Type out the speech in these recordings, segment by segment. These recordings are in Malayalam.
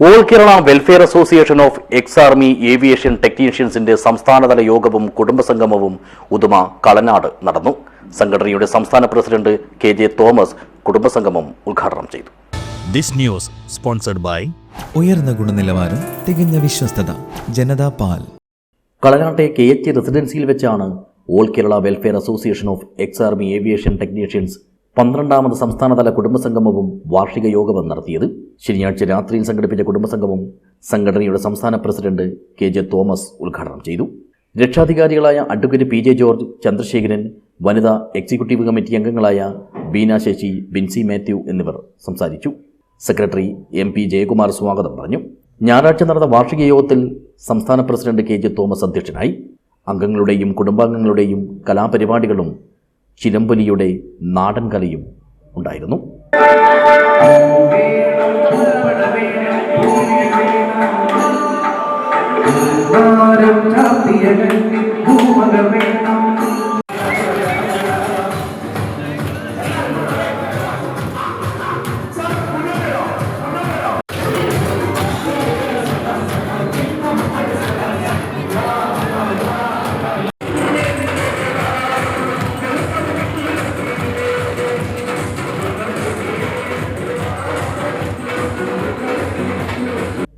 All Kerala welfare association of ex army aviation ടെക്നീഷ്യൻസിന്റെ സംസ്ഥാനതല യോഗവും കുടുംബസംഗമവും ഉദുമ കളനാട് നടന്നു. സംഘടനയുടെ സംസ്ഥാന പ്രസിഡന്റ് KJ തോമസ് കുടുംബസംഗമം ഉദ്ഘാടനം ചെയ്തു. ദിസ് ന്യൂസ് സ്പോൺസർഡ് ബൈ ഉയർന്ന ഗുണനിലവാരം, തികഞ്ഞ വിശ്വസ്തത, ജനതാ പാൽ. കളനാട്ടെ KH റെസിഡൻസിയിൽ വെച്ചാണ് all Kerala welfare association of ex army aviation technicians 12ാമത് സംസ്ഥാനതല കുടുംബസംഗമവും വാർഷിക യോഗവും നടത്തിയത്. ശനിയാഴ്ച രാത്രിയിൽ സംഘടിപ്പിച്ച കുടുംബസംഗമം സംഘടനയുടെ സംസ്ഥാന പ്രസിഡന്റ് KJ തോമസ് ഉദ്ഘാടനം ചെയ്തു. രക്ഷാധികാരികളായ അഡ്വക്കേറ്റ് PJ ജോർജ്, ചന്ദ്രശേഖരൻ, വനിതാ എക്സിക്യൂട്ടീവ് കമ്മിറ്റി അംഗങ്ങളായ ബീന ശശി, ബിൻസി മാത്യു എന്നിവർ സംസാരിച്ചു. സെക്രട്ടറി MP ജയകുമാർ സ്വാഗതം പറഞ്ഞു. ഞായറാഴ്ച നടന്ന വാർഷിക യോഗത്തിൽ സംസ്ഥാന പ്രസിഡന്റ് KJ തോമസ് അധ്യക്ഷനായി. അംഗങ്ങളുടെയും കുടുംബാംഗങ്ങളുടെയും കലാപരിപാടികളും ചിലമ്പൊലിയുടെ നാടൻ കലയും ഉണ്ടായിരുന്നു.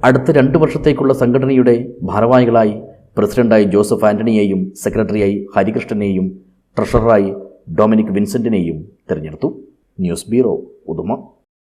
അടുത്ത 2 വർഷത്തേക്കുള്ള സംഘടനയുടെ ഭാരവാഹികളായി പ്രസിഡന്റായി ജോസഫ് ആന്റണിയെയും സെക്രട്ടറിയായി ഹരികൃഷ്ണനെയും ട്രഷററായി ഡൊമിനിക് വിൻസെന്റിനെയും തിരഞ്ഞെടുത്തു. News bureau, Uduma.